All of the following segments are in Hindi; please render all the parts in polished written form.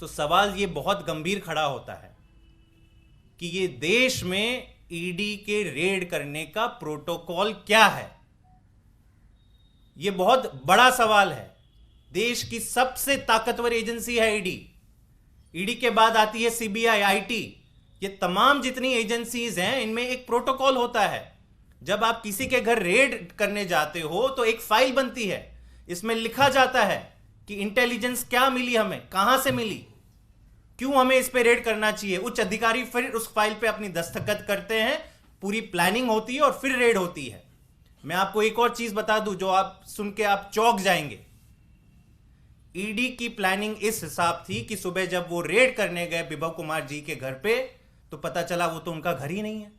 तो सवाल ये बहुत गंभीर खड़ा होता है कि ये देश में ईडी के रेड करने का प्रोटोकॉल क्या है। ये बहुत बड़ा सवाल है। देश की सबसे ताकतवर एजेंसी है ईडी। ईडी के बाद आती है सीबीआई, आईटी। ये तमाम जितनी एजेंसीज हैं इनमें एक प्रोटोकॉल होता है। जब आप किसी के घर रेड करने जाते हो तो एक फाइल बनती है, इसमें लिखा जाता है कि इंटेलिजेंस क्या मिली, हमें कहां से मिली, क्यों हमें इस पे रेड करना चाहिए। उच्च अधिकारी फिर उस फाइल पे अपनी दस्तखत करते हैं, पूरी प्लानिंग होती है और फिर रेड होती है। मैं आपको एक और चीज बता दूं जो आप सुन के आप चौंक जाएंगे। ईडी की प्लानिंग इस हिसाब थी कि सुबह जब वो रेड करने गए विभव कुमार जी के घर पे तो पता चला वो तो उनका घर ही नहीं है,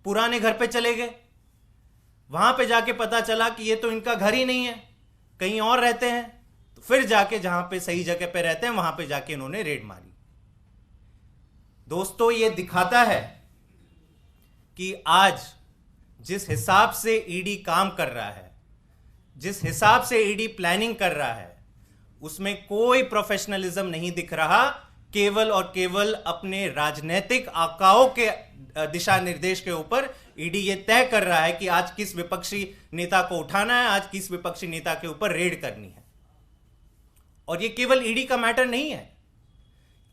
पुराने घर पे चले गए। वहां पे जाके पता चला कि ये तो इनका घर ही नहीं है, कहीं और रहते हैं। तो फिर जाके जहां पे सही जगह पे रहते हैं वहां पे जाके इन्होंने रेड मारी। दोस्तों, ये दिखाता है कि आज जिस हिसाब से ईडी काम कर रहा है, जिस हिसाब से ईडी प्लानिंग कर रहा है, उसमें कोई प्रोफेशनलिज्म नहीं दिख रहा। केवल और केवल अपने राजनीतिक आकाओं के दिशा निर्देश के ऊपर ईडी ये तय कर रहा है कि आज किस विपक्षी नेता को उठाना है, आज किस विपक्षी नेता के ऊपर रेड करनी है। और ये केवल ईडी का मैटर नहीं है।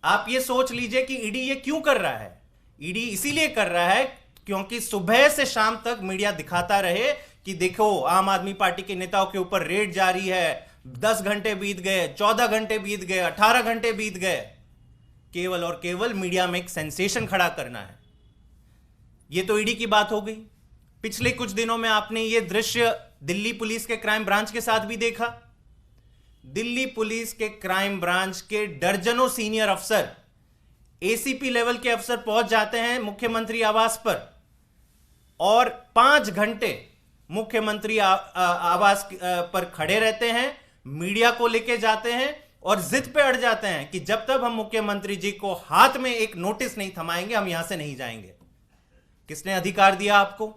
आप ये सोच लीजिए कि ईडी ये क्यों कर रहा है। ईडी इसीलिए कर रहा है क्योंकि सुबह से शाम तक मीडिया दिखाता रहे कि देखो आम आदमी पार्टी के नेताओं के ऊपर रेड जारी है, 10 घंटे बीत गए, 14 घंटे बीत गए, 18 घंटे बीत गए। केवल और केवल मीडिया में एक सेंसेशन खड़ा करना है। ये तो ईडी की बात हो गई। पिछले कुछ दिनों में आपने ये दृश्य दिल्ली पुलिस के क्राइम ब्रांच के साथ भी देखा। दिल्ली पुलिस के क्राइम ब्रांच के दर्जनों सीनियर अफसर, एसीपी लेवल के अफसर पहुंच जाते हैं मुख्यमंत्री आवास पर और 5 घंटे मुख्यमंत्री आवास पर खड़े रहते हैं, मीडिया को लेके जाते हैं और जिद पे अड़ जाते हैं कि जब तक हम मुख्यमंत्री जी को हाथ में एक नोटिस नहीं थमाएंगे हम यहां से नहीं जाएंगे। किसने अधिकार दिया आपको?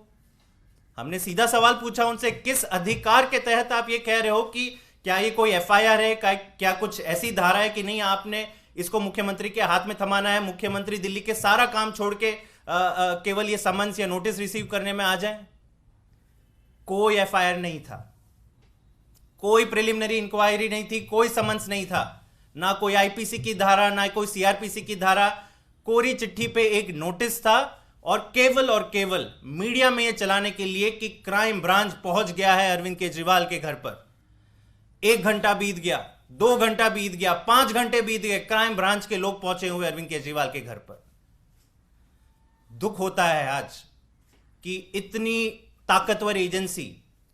हमने सीधा सवाल पूछा उनसे, किस अधिकार के तहत आप ये कह रहे हो कि क्या ये कोई एफआईआर है, क्या कुछ ऐसी धारा है कि नहीं आपने इसको मुख्यमंत्री के हाथ में थमाना है, मुख्यमंत्री दिल्ली के सारा काम छोड़ के केवल ये समन्स या नोटिस रिसीव करने में आ जाए? कोई एफआईआर नहीं था, कोई प्रिलिमिनरी इंक्वायरी नहीं थी, कोई समन्स नहीं था, ना कोई आईपीसी की धारा, ना कोई सीआरपीसी की धारा। कोरी चिट्ठी पे एक नोटिस था और केवल मीडिया में यह चलाने के लिए कि क्राइम ब्रांच पहुंच गया है अरविंद केजरीवाल के घर पर। 1 घंटा बीत गया, 2 घंटा बीत गया, 5 घंटे बीत गए, क्राइम ब्रांच के लोग पहुंचे हुए अरविंद केजरीवाल के घर पर। दुख होता है आज कि इतनी ताकतवर एजेंसी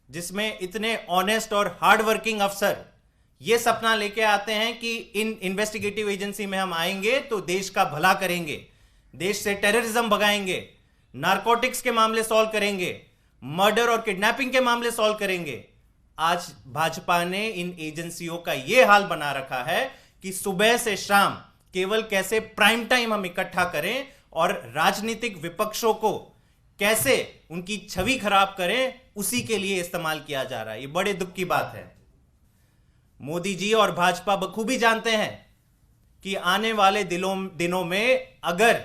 जिसमें इतने ऑनेस्ट और हार्ड वर्किंग अफसर ये सपना लेके आते हैं कि इन इन्वेस्टिगेटिव एजेंसी में हम आएंगे तो देश का भला करेंगे, देश से टेररिज्म भगाएंगे, नारकोटिक्स के मामले सॉल्व करेंगे, मर्डर और किडनैपिंग के मामले सॉल्व करेंगे। आज भाजपा ने इन एजेंसियों का यह हाल बना रखा है कि सुबह से शाम केवल कैसे प्राइम टाइम हम इकट्ठा करें और राजनीतिक विपक्षों को कैसे उनकी छवि खराब करें, उसी के लिए इस्तेमाल किया जा रहा है। ये बड़े दुख की बात है। मोदी जी और भाजपा बखूबी जानते हैं कि आने वाले दिनों में अगर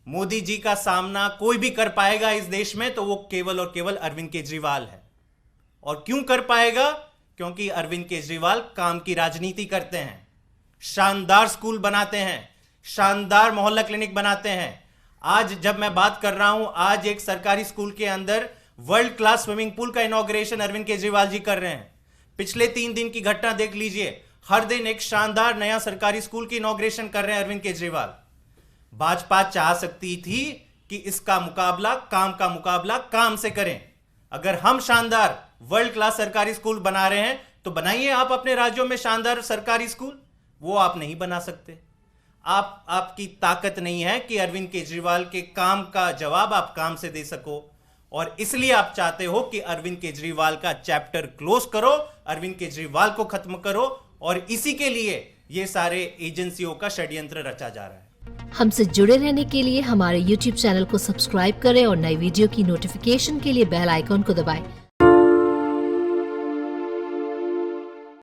मोदी जी का सामना कोई भी कर पाएगा इस देश में तो वो केवल और केवल अरविंद केजरीवाल है। और क्यों कर पाएगा? क्योंकि अरविंद केजरीवाल काम की राजनीति करते हैं, शानदार स्कूल बनाते हैं, शानदार मोहल्ला क्लिनिक बनाते हैं। आज जब मैं बात कर रहा हूं, आज एक सरकारी स्कूल के अंदर वर्ल्ड क्लास स्विमिंग पूल का इनॉग्रेशन अरविंद केजरीवाल जी कर रहे हैं। पिछले 3 दिन की घटना देख लीजिए, हर दिन एक शानदार नया सरकारी स्कूल की इनॉग्रेशन कर रहे हैं अरविंद केजरीवाल। भाजपा चाह सकती थी कि इसका मुकाबला, काम का मुकाबला काम से करें। अगर हम शानदार वर्ल्ड क्लास सरकारी स्कूल बना रहे हैं तो बनाइए आप अपने राज्यों में शानदार सरकारी स्कूल। वो आप नहीं बना सकते। आपकी ताकत नहीं है कि अरविंद केजरीवाल के काम का जवाब आप काम से दे सको, और इसलिए आप चाहते हो कि अरविंद केजरीवाल का चैप्टर क्लोज करो, अरविंद केजरीवाल को खत्म करो, और इसी के लिए ये सारे एजेंसियों का षड्यंत्र रचा जा रहा है। हमसे जुड़े रहने के लिए हमारे YouTube चैनल को सब्सक्राइब करें और नई वीडियो की नोटिफिकेशन के लिए बेल आइकॉन को दबाएं।